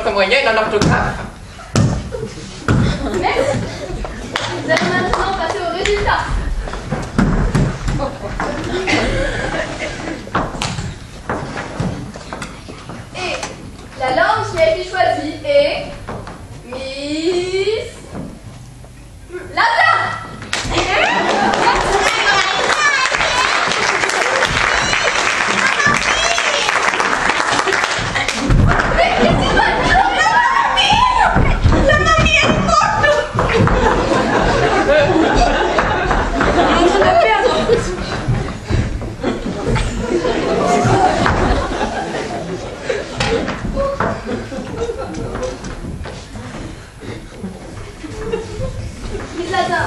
votre moyenne en orthographe. Merci. Nous allons maintenant passer au résultat. Et la langue qui a été choisie est Miss Latin.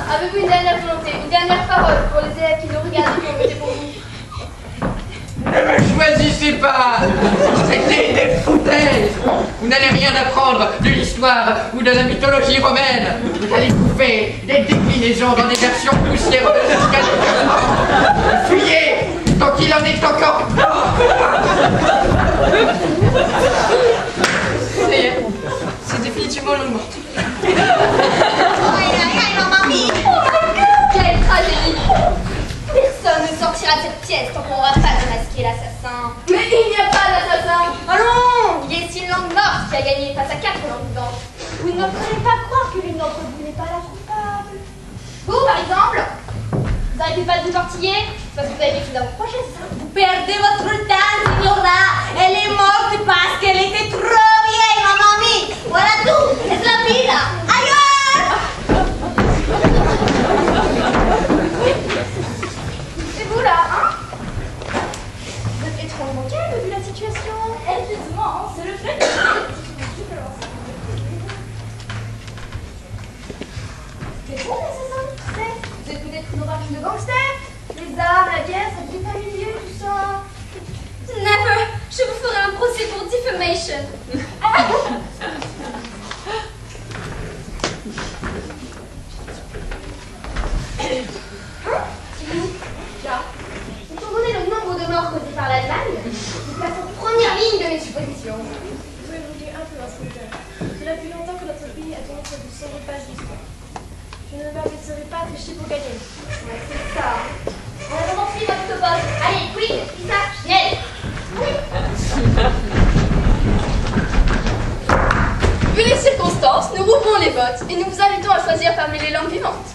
Avez-vous une dernière volonté, une dernière parole pour les élèves qui nous regardent et qui ont voté pour vous? Ne me choisissez pas. C'était des foutaises. Vous n'allez rien apprendre de l'histoire ou de la mythologie romaine. Vous allez bouffer des déclinaisons dans des versions poussiéreuses. Fuyez tant qu'il en est encore. C'est définitivement le mot. Quelle tragédie! Personne ne sortira de cette pièce tant qu'on n'aura pas démasqué l'assassin. Mais il n'y a pas d'assassin! Allons! Il y a ici une langue morte qui a gagné face à 4 langues vivantes. Vous ne pourrez pas croire que l'une d'entre vous n'est pas la coupable. Vous, par exemple, vous n'arrêtez pas de vous tortiller parce que vous avez vécu dans vos projets, c'est ça? Vous perdez votre temps, signora! Elle est morte parce qu'elle était trop vieille, ma mamie! Voilà tout! Es la vida! Ailleurs! Et vous là, hein? Vous êtes étrangement calme vu la situation. Effectivement, c'est le fait que... C'est bon, l'assassin? Vous êtes peut-être une origine de gangsters? Les armes, la guerre, ça vous est familier, tout ça? Never! Je vous ferai un procès pour defamation. Là, étant donné le nombre de morts causés par l'Allemagne, nous passons en première ligne de mes suppositions. Vous pouvez bouger un peu, inspecteur. Cela depuis longtemps que notre pays a tourné sur de sombres pages d'histoire. Je ne m'abaisserai pas à tricher pour gagner. Ouais, c'est ça. En attendant, suivez votre poste. Allez, quick, Lisa, schnell. Oui. Vu les circonstances, nous rouvrons les votes et nous vous invitons à choisir parmi les langues vivantes.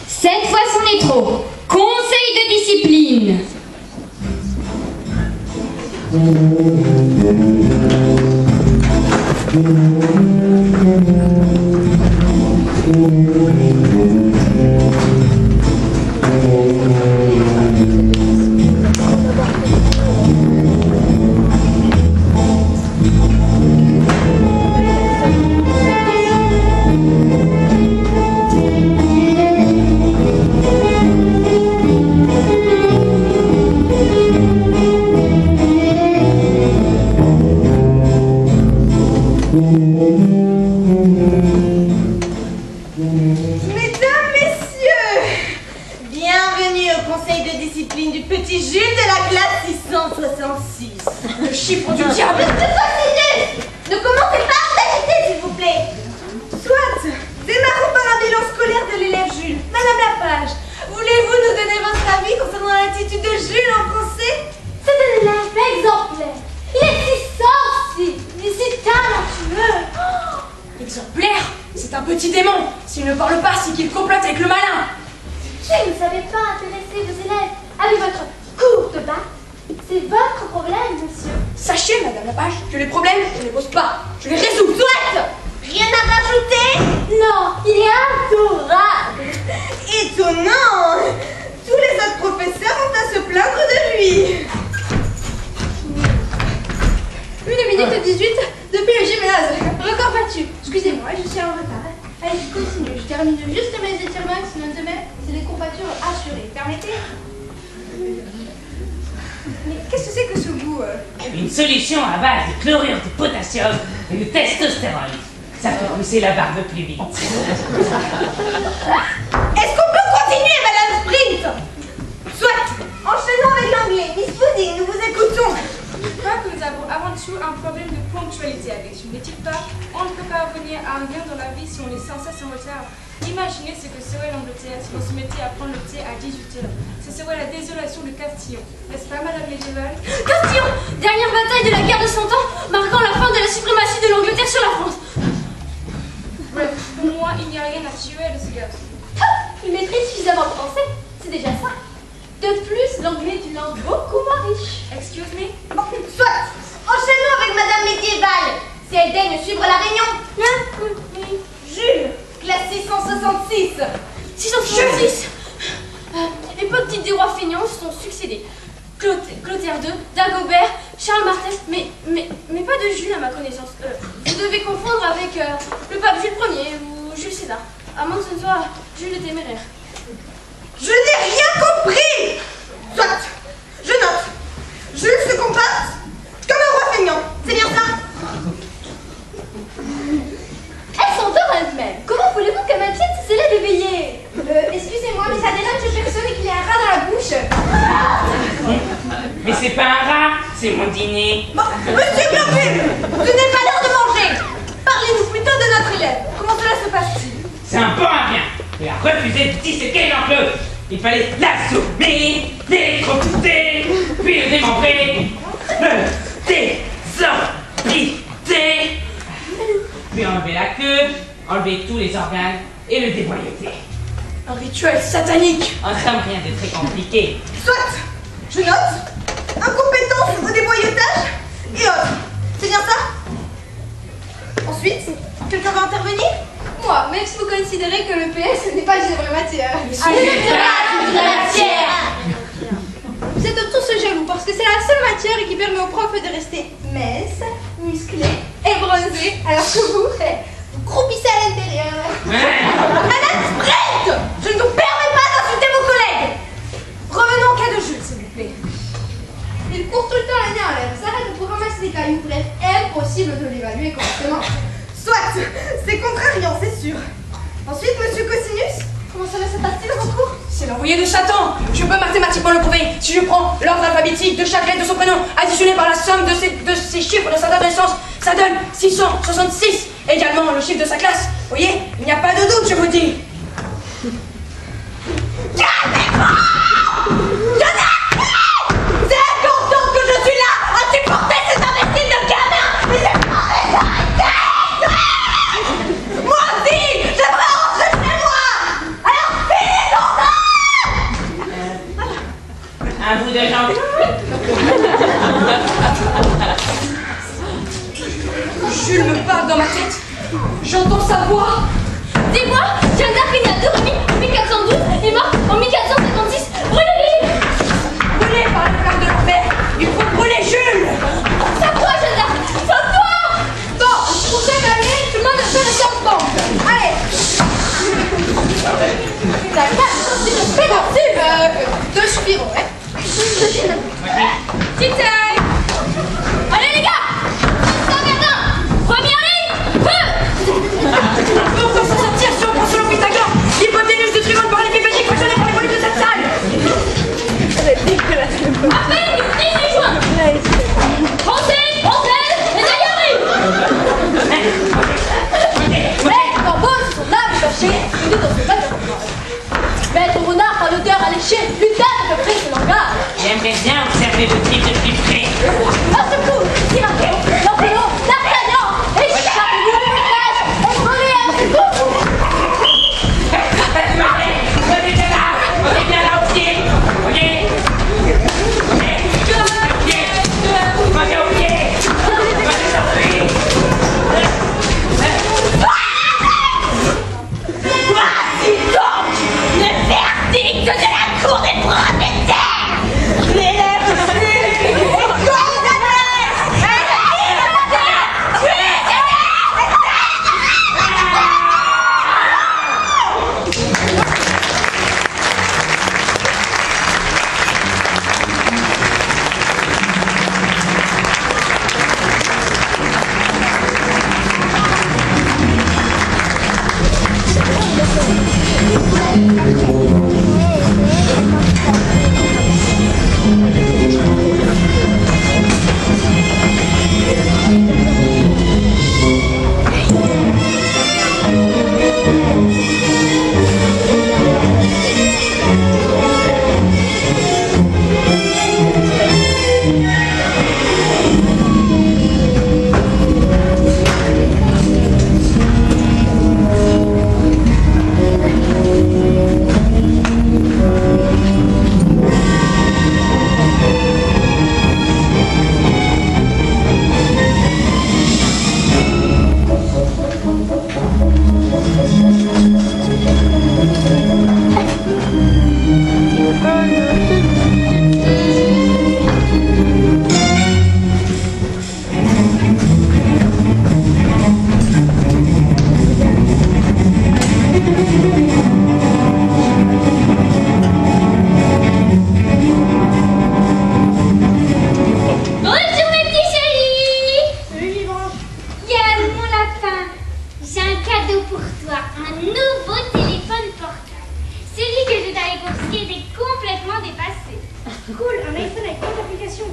Cette fois, c'en est trop. Conseil de discipline. Mesdames, messieurs, bienvenue au conseil de discipline du petit Jules de la classe 666. Le chiffre du diable. Monsieur Facilier, ne commencez pas à agiter, s'il vous plaît. Soit, démarrons par un bilan scolaire de l'élève Jules. Madame Lapage, voulez-vous nous donner votre avis concernant l'attitude de Jules en français? C'est un élève exemplaire. Il est si sensible, il est si talentueux. Exemplaire! C'est un petit démon! S'il ne parle pas, c'est qu'il complote avec le malin! Si vous ne savez pas intéresser vos élèves avec votre cours de bac, c'est votre problème, monsieur. Sachez, Madame Lapage, que les problèmes, je ne les pose pas, je les résous! Soit, rien à rajouter? Non, il est adorable. Étonnant! Tous les autres professeurs ont à se plaindre de lui. 1 minute 18 depuis le gymnase. Record battu. Excusez-moi, je suis en retard. Allez, je continue. Je termine juste mes étirements, sinon demain, c'est des courbatures assurées. Permettez? Une solution à base de chlorure de potassium et de testostérone. Ça fait pousser la barbe plus vite. Est-ce qu'on peut continuer, Madame Sprint? Soit. Enchaînons avec l'anglais. Miss Pudding, nous vous écoutons. Je crois que nous avons avant tout un problème de ponctualité avec vous. N'est-il pas? On ne peut pas revenir à un gain dans la vie si on est sans cesse en retard. Imaginez ce que serait l'Angleterre si on se mettait à prendre le thé à 18h. Ce serait la désolation de Castillon. N'est-ce pas, Madame Médiéval? Castillon, dernière bataille de la guerre de 100 ans, marquant la fin de la suprématie de l'Angleterre sur la France. Bref, pour moi, il n'y a rien à tuer de ce garçon. Il maîtrise suffisamment le français, c'est déjà ça. De plus, l'anglais est une langue beaucoup moins riche. Excuse me? Bon, soit. Enchaînons avec Madame Médiéval. Si elle daigne suivre la réunion. Oui. Jules, classe 666. 666. Époque dite des rois feignants se sont succédés. Clotaire II, Dagobert, Charles Martel, mais pas de Jules à ma connaissance. Vous devez confondre avec le pape Jules Ier ou Jules César, à moins que ce ne soit Jules le Téméraire. Je n'ai rien compris. Soit. Je note. Jules se comporte comme un roi feignant. C'est bien ça? Elle s'endort elle-même. Comment voulez-vous qu'elle maintienne ses élèves éveillés? Excusez-moi, mais ça dénote chez personne qu'il y a un rat dans la bouche. Mais c'est pas un rat, c'est mon dîner. Bon, Monsieur Globule, ce n'est pas l'heure de manger. Parlez-nous plutôt de notre élève. Comment cela se passe-t-il? C'est un bon à rien. Il a refusé de disséquer l'enclos. Il fallait l'assommer, l'électrocuter, puis le démembrer, le désorbiter, puis enlever la queue, enlever tous les organes et le déboyauter. Un rituel satanique. En somme, rien de très compliqué. Soit. Je note. Incompétence au déboyautage et autres. C'est bien ça? Ensuite, quelqu'un va intervenir? Moi, même si vous considérez que le PS n'est pas une vraie matière. Vous êtes tous jaloux parce que c'est la seule matière qui permet aux profs de rester minces, musclés et bronzés, alors que vous croupissez à l'intérieur. Madame Sprint, je ne vous permets pas d'insulter vos collègues. Revenons au cas de Jules, s'il vous plaît. Il court tout le temps l'année en l'air, s'arrête pour ramasser des cailloux, bref, impossible de l'évaluer correctement. Soit, c'est contrariant, c'est sûr. Ensuite, Monsieur Cosinus, comment cela se passe-t-il dans vos cours? C'est l'envoyé de Satan. Je peux mathématiquement le prouver. Si je prends l'ordre alphabétique de chaque lettre de son prénom, additionné par la somme de ses chiffres de sa date de naissance, ça donne 666. Également le chiffre de sa classe. Vous voyez, il n'y a pas de doute, je vous dis. Calmez-vous! Je n'ai plus! C'est important que je suis là à supporter ces imbéciles de gamins! Mais c'est pas arrêter! Moi aussi, j'aimerais rentrer chez moi! Alors finis ton Un bout de jambe. Jules me parle dans ma tête. J'entends sa voix. Dis-moi, Jeanne d'Arc est née à 2 en 1412 et morte en 1456. Brûlez-les! Brûlé par les flammes de l'enfer. Il faut brûler Jules. Sauve-toi, Jeanne d'Arc! Sauve-toi! Bon, pour se calmer, tout le monde fait le tampon. Allez. D'accord, si je fais là-dessus, 2 suffiront, hein. Tic tac! Allez les gars! 121! Première ligne! Feu! Pourquoi s'en sortir si on prend selon Pythagore? L'hypoténuse de Tribune par l'épipédique fonctionnée par les volumes de cette salle! Appel du 18 juin! Français! Médaillerie! Maître Corbeau, son âme cachée, il est dans son bateau. Maître Renard, par l'odeur alléchée, Lucas à peu près ce langage. J'aimerais bien observer le type de plus près. Au secours, Tiraco, Lampélo, D'Artagnan, échappez-vous du village, et prenez un secours. On est bien là! On est bien là au pied! Ok? Voici donc le verdict de la cour des propriétaires! L'élève Jules est condamné iPhone avec plein d'applications.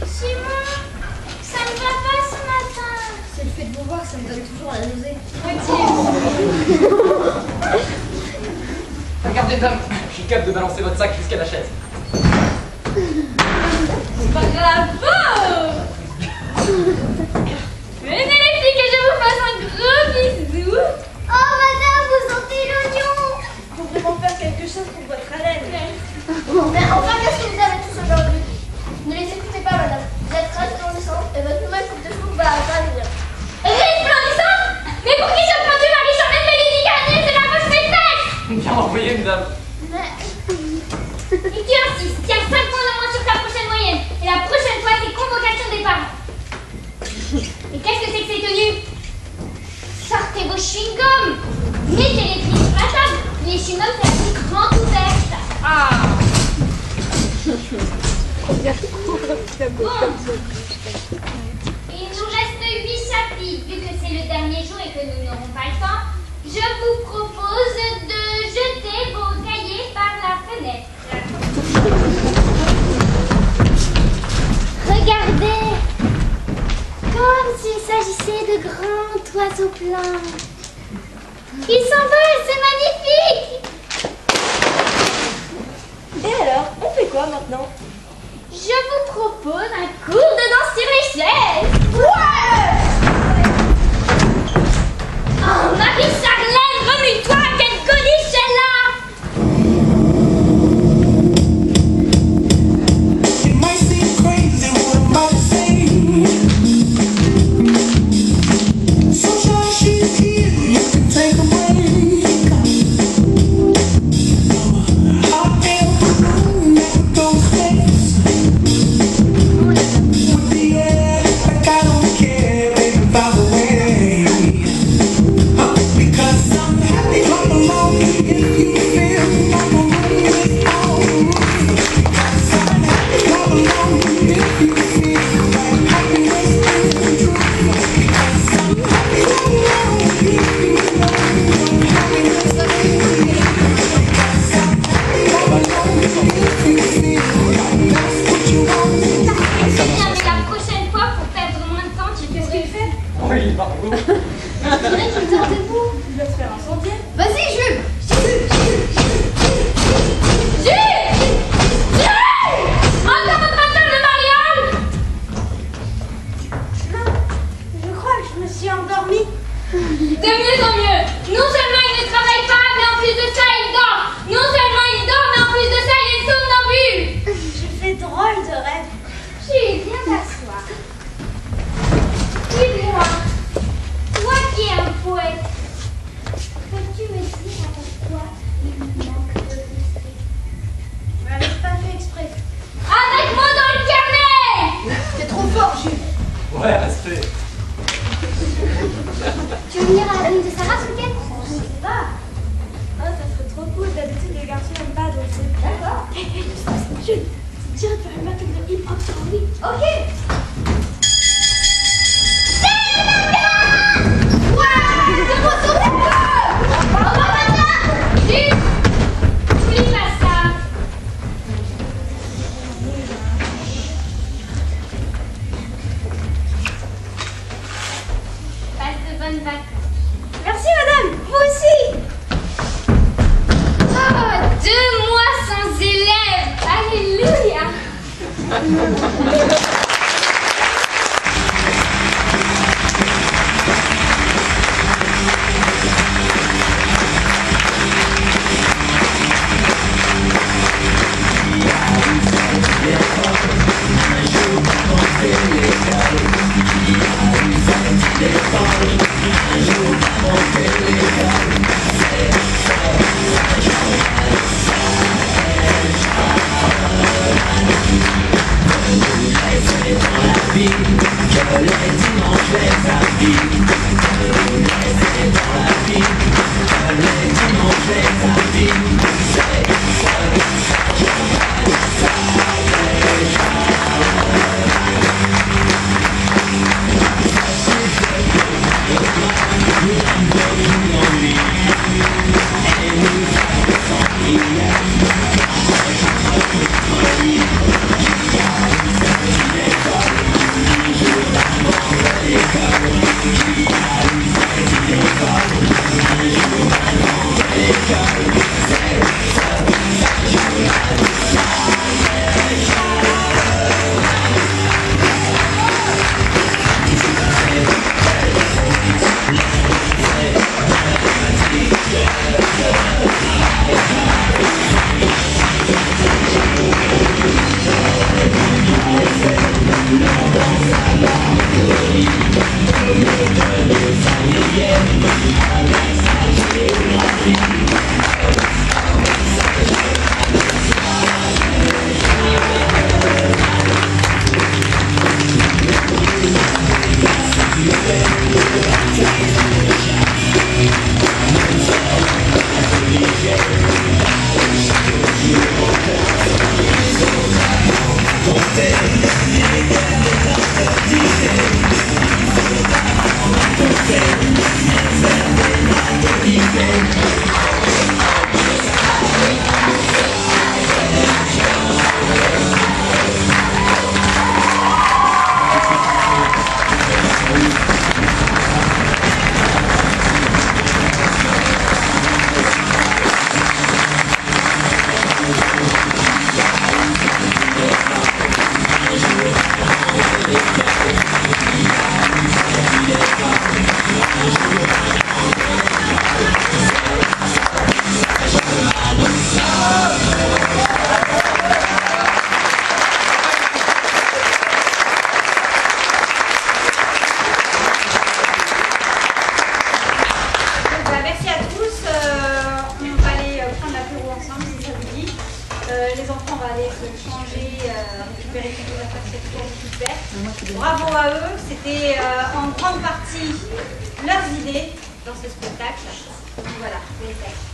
Simon, ça ne va pas ce matin. C'est le fait de vous voir, ça me donne toujours la nausée. Regardez, dame, je suis capable de balancer votre sac jusqu'à la chaise. Bravo! Venez les filles, que je vous fasse un gros bisou. Oh madame, vous sentez l'oignon. Faut vraiment faire quelque chose pour votre haleine. Mais enfin, qu'est-ce que vous avez tous aujourd'hui? Ne les écoutez pas madame. Vous êtes resplendissante et votre nouvelle coupe de cheveux va venir. Resplendissante? Mais pour qui je prends du mari sur même Lady Garnier, c'est la poche mes fesses. Bien envoyé, mesdames. Et tu insistes, tiens 5 points de moins sur ta prochaine moyenne. Et la prochaine fois, c'est convocation des parents. Et qu'est-ce que c'est que ces tenues? Sortez vos chewing-gums. Mettez les pieds sur la table. Les chewing-gums, c'est la vie grande ouverte. Ah. Bon. Il nous reste 8 chapitres. Vu que c'est le dernier jour et que nous n'aurons pas le temps, je vous propose de jeter vos cahiers par la fenêtre. Regardez, comme s'il s'agissait de grands oiseaux blancs. Ils s'envolent, c'est magnifique. Et alors, on fait quoi maintenant? Je vous propose un cours de danse sur les chaises. Ouais. Oh, Marie-Charlène, remue-toi, quelle coliche elle a. It might seem crazy what I'm about to say. Sunshine, she's here, you can take a break. Hot air balloon never goes space. With the air, like I don't care, baby, by the way. Because I'm happy, clap along if you feel like a room is on. Because I'm happy, clap along if you feel like happiness is the truth. Because I'm happy, clap along if you feel like happiness is the truth. Because I'm happy, clap along if you feel like that's what you want. Bien, mais la prochaine fois, pour perdre moins de temps, tu Qu'est-ce qu'il fait? Oui, bravo. dirais qu'il dort debout. Il va se faire incendier. Vas-y, Jules. Jules! Encore votre affaire de mariole! Non, je crois que je me suis endormie. De mieux en mieux. Non seulement il ne travaille pas, mais en plus de ça, il dort. Non seulement il dort, mais en plus de ça, il est somnambule. Je fais drôle de rêve. Jules, viens t'asseoir. Dis-moi, toi qui es un poète, peux-tu me dire à quoi il manque de respect? Je l'avais pas fait exprès. Avec moi dans le carnet! T'es trop fort, Jules. Ouais, respect. Tu veux venir à la venue de Sarah ce week-end? Je sais pas. Oh, ça serait trop cool. D'habitude, les garçons n'aiment pas danser. D'accord. Jules, tiens, faire une battle de hip-hop sur lui. Ok. Passe de bonnes vacances. Merci, madame. Vous aussi. Oh, 2 mois sans élèves. Alléluia. Life changer, récupérer toutes les affaires sexuelles super. Bravo à eux, c'était en grande partie leurs idées dans ce spectacle. Voilà, félicitations.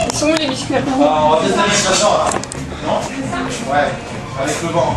Ils sont où les biscuits? On va tester les là. Non? Ouais, avec le vent.